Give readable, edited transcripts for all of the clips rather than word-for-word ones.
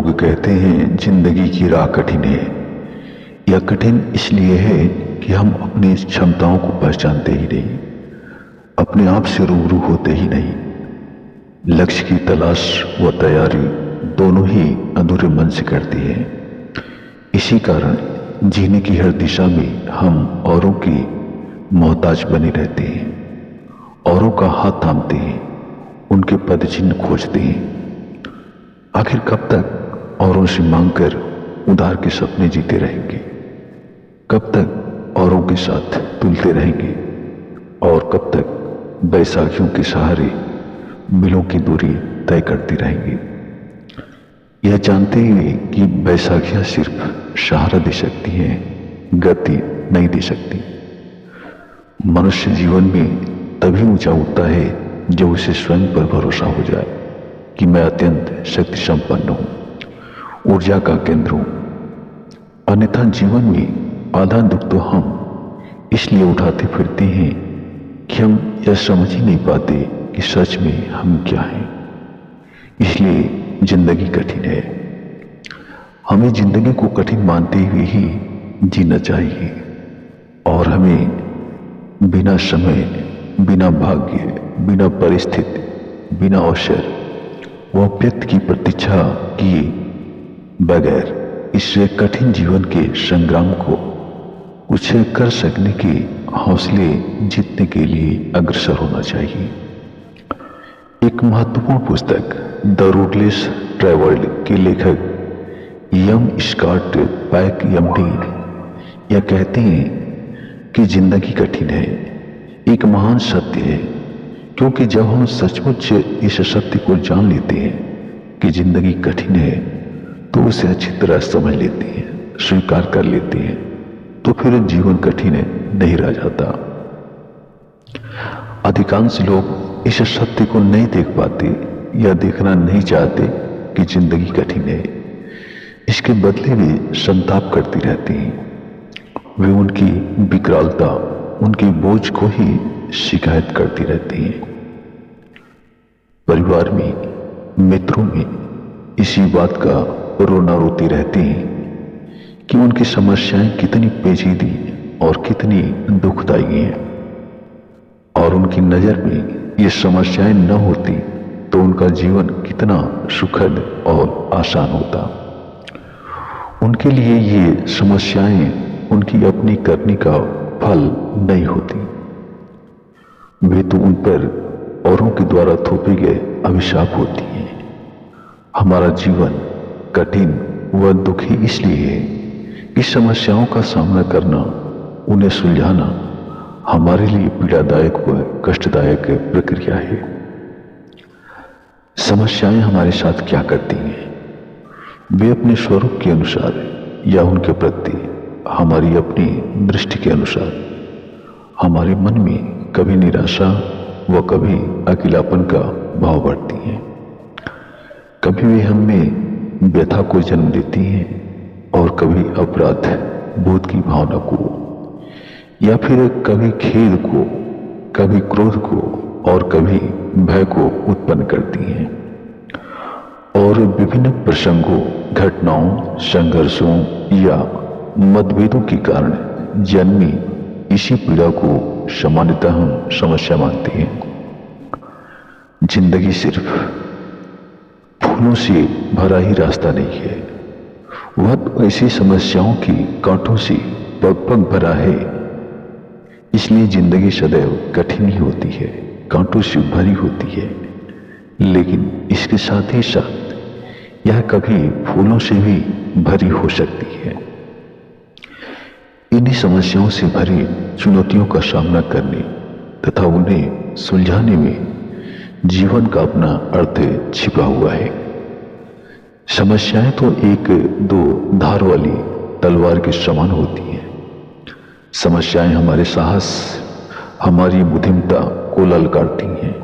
लोग कहते हैं जिंदगी की राह कठिन है। यह कठिन इसलिए है कि हम अपनी क्षमताओं को पहचानते ही नहीं, अपने आप से रूबरू होते ही नहीं। लक्ष्य की तलाश व तैयारी दोनों ही अधूरे मन से करती है। इसी कारण जीने की हर दिशा में हम औरों की मोहताज बने रहते हैं, औरों का हाथ थामते हैं, उनके पद चिन्ह खोजते हैं। आखिर कब तक औरों से मांगकर उधार के सपने जीते रहेंगे? कब तक औरों के साथ तुलते रहेंगे? और कब तक बैसाखियों के सहारे मिलों की दूरी तय करती रहेंगी, यह जानते हुए कि बैसाखियां सिर्फ सहारा दे सकती हैं, गति नहीं दे सकती। मनुष्य जीवन में तभी ऊंचा उठता है जब उसे स्वयं पर भरोसा हो जाए कि मैं अत्यंत शक्ति संपन्न हूं, ऊर्जा का केंद्र हूं। अन्यथा जीवन में आधा दुख तो हम इसलिए उठाते फिरते हैं कि हम यह समझ ही नहीं पाते कि सच में हम क्या हैं। इसलिए जिंदगी कठिन है। हमें जिंदगी को कठिन मानते हुए ही जीना चाहिए और हमें बिना समय, बिना भाग्य, बिना परिस्थिति, बिना अवसर व व्यक्ति की प्रतीक्षा किए बगैर इससे कठिन जीवन के संग्राम को कुछ कर सकने के हौसले जीतने के लिए अग्रसर होना चाहिए। एक महत्वपूर्ण पुस्तक द रूटलेस ट्रैवल्ड के लेखक यम स्कॉट पैक एमडी यह कहते हैं कि जिंदगी कठिन है। एक महान सत्य है, क्योंकि जब हम सचमुच इस सत्य को जान लेते हैं कि जिंदगी कठिन है तो उसे अच्छी तरह समझ लेते हैं, स्वीकार कर लेते हैं, तो फिर जीवन कठिन नहीं रह जाता। अधिकांश लोग इस सत्य को नहीं देख पाते या देखना नहीं चाहते कि जिंदगी कठिन है। इसके बदले वे संताप करती रहती हैं। वे उनकी विकरालता, उनके बोझ को ही शिकायत करती रहती हैं। परिवार में, मित्रों में इसी बात का रोना रोती रहती हैं कि उनकी समस्याएं कितनी पेचीदी और कितनी दुखदायी हैं, और उनकी नजर में ये समस्याएं न होती तो उनका जीवन कितना सुखद और आसान होता। उनके लिए ये समस्याएं उनकी अपनी करने का फल नहीं होती, वे तो उन पर औरों के द्वारा थोपे गए अभिशाप होती हैं। हमारा जीवन कठिन व दुखी इसलिए है कि समस्याओं का सामना करना, उन्हें सुलझाना हमारे लिए पीड़ादायक व कष्टदायक प्रक्रिया है। समस्याएं हमारे साथ क्या करती हैं? वे अपने स्वरूप के अनुसार या उनके प्रति हमारी अपनी दृष्टि के अनुसार हमारे मन में कभी निराशा व कभी अकेलापन का भाव बढ़ती हैं। कभी वे हमें व्यथा को जन्म देती हैं और कभी अपराध बोध की भावना को, या फिर कभी खेद को, कभी क्रोध को और कभी भय को उत्पन्न करती हैं। और विभिन्न प्रसंगों, घटनाओं, संघर्षों या मतभेदों के कारण जन्मी इसी पीड़ा को सामान्यतः हम समस्या मानते हैं। जिंदगी सिर्फ फूलों से भरा ही रास्ता नहीं है, वह तो ऐसी समस्याओं की कांटों से पग पग भरा है। इसलिए जिंदगी सदैव कठिन ही होती है, कांटों से भरी होती है, लेकिन इसके साथ ही साथ यह कभी फूलों से भी भरी हो सकती है। इन्हीं समस्याओं से भरी चुनौतियों का सामना करने तथा उन्हें सुलझाने में जीवन का अपना अर्थ छिपा हुआ है। समस्याएं तो एक दो धार वाली तलवार के समान होती हैं। समस्याएं हमारे साहस, हमारी बुद्धिमत्ता को ललकारती हैं,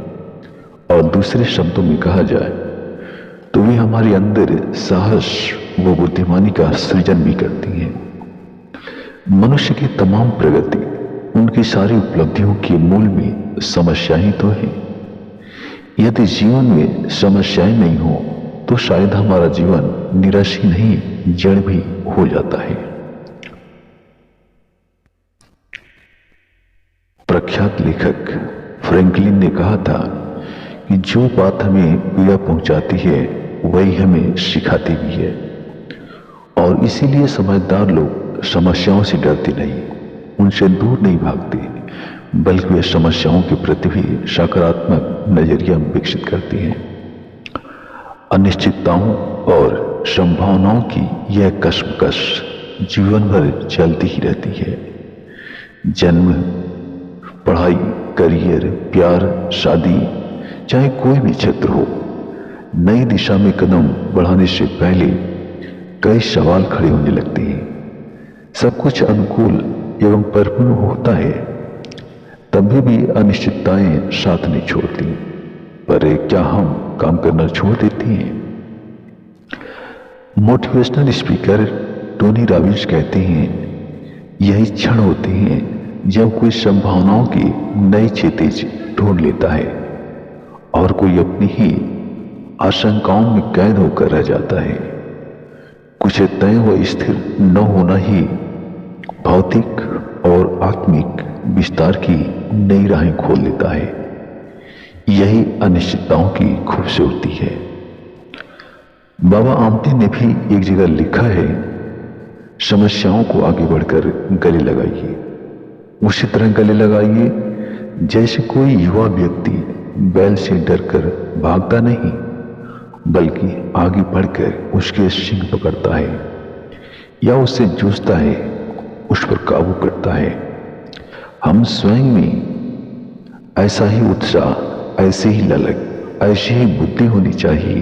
और दूसरे शब्दों में कहा जाए तो वे हमारे अंदर साहस व बुद्धिमानी का सृजन भी करती हैं। मनुष्य की तमाम प्रगति, उनकी सारी उपलब्धियों के मूल में समस्याएं तो हैं। यदि जीवन में समस्याएं नहीं हो तो शायद हमारा जीवन निराश ही नहीं, जड़ भी हो जाता है। प्रख्यात लेखक फ्रैंकलिन ने कहा था कि जो बात हमें पीड़ा पहुंचाती है वही हमें सिखाती भी है। और इसीलिए समझदार लोग समस्याओं से डरते नहीं, उनसे दूर नहीं भागते, बल्कि वे समस्याओं के प्रति भी सकारात्मक नजरिया विकसित करते हैं। अनिश्चितताओं और संभावनाओं की यह कशमकश जीवन भर चलती ही रहती है। जन्म, पढ़ाई, करियर, प्यार, शादी, चाहे कोई भी क्षेत्र हो, नई दिशा में कदम बढ़ाने से पहले कई सवाल खड़े होने लगते हैं। सब कुछ अनुकूल एवं परिपूर्ण होता है, तभी भी अनिश्चितताएं साथ नहीं छोड़ती। पर क्या हम काम करना छोड़ देते हैं? मोटिवेशनल स्पीकर टोनी रॉबिन्स कहते हैं, यही क्षण होते हैं जब कोई संभावनाओं की नई क्षितिज ढूंढ लेता है और कोई अपनी ही आशंकाओं में कैद होकर रह जाता है। कुछ तय व स्थिर न होना ही भौतिक और आत्मिक विस्तार की नई राहें खोल देता है। यही अनिश्चितताओं की खूबसूरती है। बाबा आमटे ने भी एक जगह लिखा है, समस्याओं को आगे बढ़कर गले लगाइए। उसी तरह गले लगाइए जैसे कोई युवा व्यक्ति बैल से डरकर भागता नहीं, बल्कि आगे बढ़कर उसके सींग पकड़ता है या उससे जूझता है, उस पर काबू करता है। हम स्वयं में ऐसा ही उत्साह, ऐसे ही ललक, ऐसी ही बुद्धि होनी चाहिए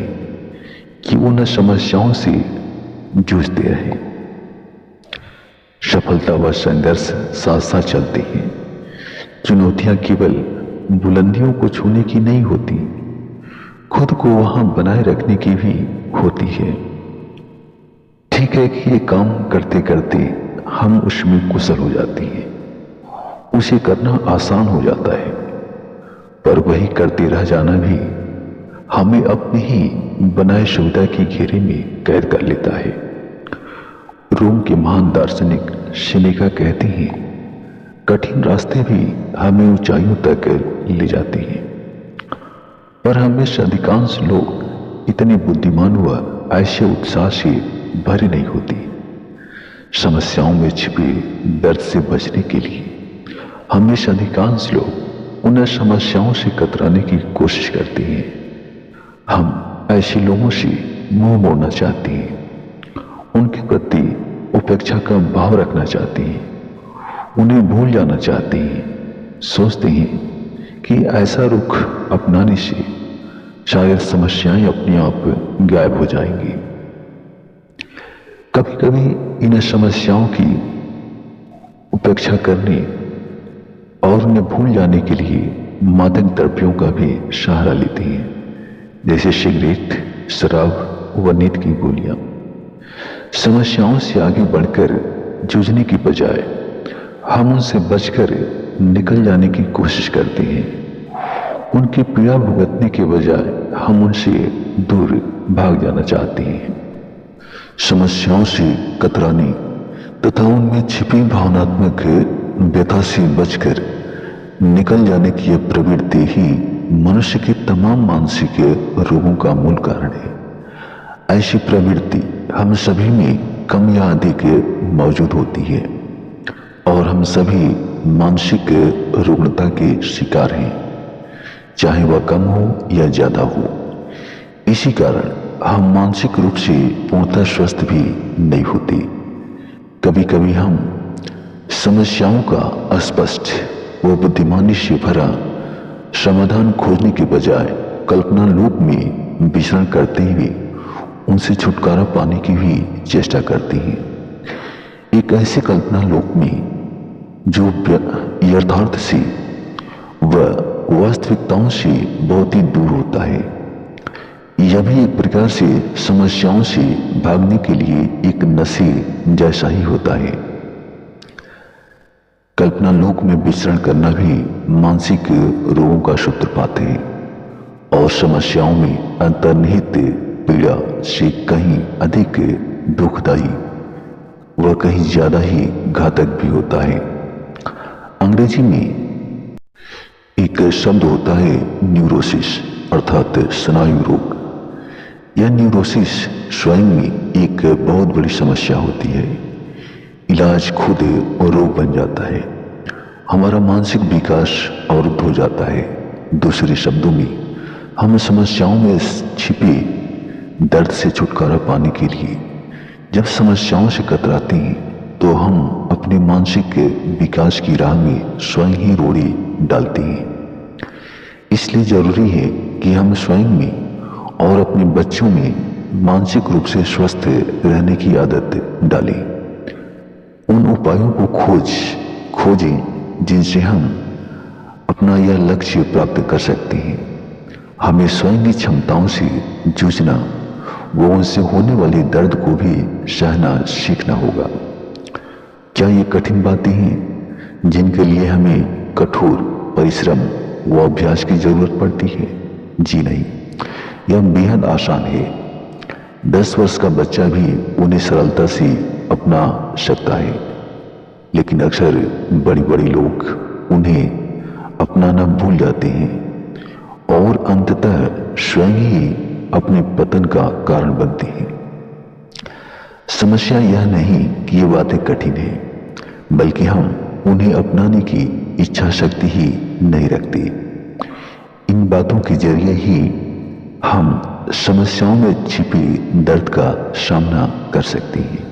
कि उन समस्याओं से जूझते रहें। सफलता व संघर्ष साथ साथ चलते हैं। चुनौतियां केवल बुलंदियों को छूने की नहीं होती, खुद को वहां बनाए रखने की भी होती है। ठीक है कि ये काम करते करते हम उसमें कुशल हो जाते हैं, उसे करना आसान हो जाता है, पर वही करते रह जाना भी हमें अपने ही बनाए सुविधा की घेरे में कैद कर लेता है। रोम के महान दार्शनिक सेनेका कहते हैं, कठिन रास्ते भी हमें ऊंचाइयों तक ले जाते हैं, पर हमें से अधिकांश लोग इतने बुद्धिमान व ऐसे उत्साह से भरे नहीं होते। समस्याओं में छिपे दर्द से बचने के लिए हमेशा अधिकांश लोग उन समस्याओं से कतराने की कोशिश करते हैं। हम ऐसे लोगों से मुंह मोड़ना चाहते हैं, उनके प्रति उपेक्षा का भाव रखना चाहते हैं, उन्हें भूल जाना चाहते हैं। सोचते हैं कि ऐसा रुख अपनाने से शायद समस्याएं अपने आप गायब हो जाएंगी। कभी कभी इन समस्याओं की उपेक्षा करने और उन्हें भूल जाने के लिए मादक द्रव्यों का भी सहारा लेते हैं, जैसे सिगरेट, शराब व नींद की गोलियां। समस्याओं से आगे बढ़कर जूझने की बजाय हम उनसे बचकर निकल जाने की कोशिश करते हैं। उनकी पीड़ा भुगतने के बजाय हम उनसे दूर भाग जाना चाहते हैं। समस्याओं से कतराने तथा उनमें छिपी भावनात्मक व्यथा से बचकर निकल जाने की यह प्रवृत्ति ही मनुष्य के तमाम मानसिक रोगों का मूल कारण है। ऐसी प्रवृत्ति हम सभी में कम या अधिक मौजूद होती है और हम सभी मानसिक रुग्णता के शिकार हैं, चाहे वह कम हो या ज्यादा हो। इसी कारण हम मानसिक रूप से पूर्णतः स्वस्थ भी नहीं होते। कभी कभी हम समस्याओं का अस्पष्ट व बुद्धिमानी से भरा समाधान खोजने के बजाय कल्पना लोक में विचरण करते हुए उनसे छुटकारा पाने की भी चेष्टा करते हैं। एक ऐसे कल्पना लोक में जो यथार्थ से व वास्तविकताओं से बहुत ही दूर होता है। यह भी एक प्रकार से समस्याओं से भागने के लिए एक नशे जैसा ही होता है। कल्पना लोक में विचरण करना भी मानसिक रोगों का सूत्रपात है और समस्याओं में अंतर्निहित पीड़ा से कहीं अधिक दुखदायी वह कहीं ज्यादा ही घातक भी होता है। अंग्रेजी में एक शब्द होता है न्यूरोसिस अर्थात स्नायु रोग। यह न्यूरोसिस स्वयं में एक बहुत बड़ी समस्या होती है। इलाज खुद और रोग बन जाता है। हमारा मानसिक विकास अवरुद्ध हो जाता है। दूसरे शब्दों में हम समस्याओं में छिपे दर्द से छुटकारा पाने के लिए जब समस्याओं से कतराते हैं तो हम अपने मानसिक विकास की राह में स्वयं ही रोड़ी डालते हैं। इसलिए जरूरी है कि हम स्वयं में और अपने बच्चों में मानसिक रूप से स्वस्थ रहने की आदत डालें। उन उपायों को खोजें जिनसे हम अपना यह लक्ष्य प्राप्त कर सकते हैं। हमें स्वयं की क्षमताओं से जूझना वो उनसे होने वाले दर्द को भी सहना सीखना होगा। क्या ये कठिन बातें हैं जिनके लिए हमें कठोर परिश्रम व अभ्यास की जरूरत पड़ती है? जी नहीं, यह बेहद आसान है। 10 वर्ष का बच्चा भी उन्हें सरलता से अपना सकता है, लेकिन अक्सर बड़े बड़े लोग उन्हें अपनाना भूल जाते हैं और अंततः स्वयं ही अपने पतन का कारण बनते हैं। समस्या यह नहीं कि ये बातें कठिन है, बल्कि हम उन्हें अपनाने की इच्छा शक्ति ही नहीं रखते। इन बातों के जरिए ही हम समस्याओं में छिपे दर्द का सामना कर सकते हैं।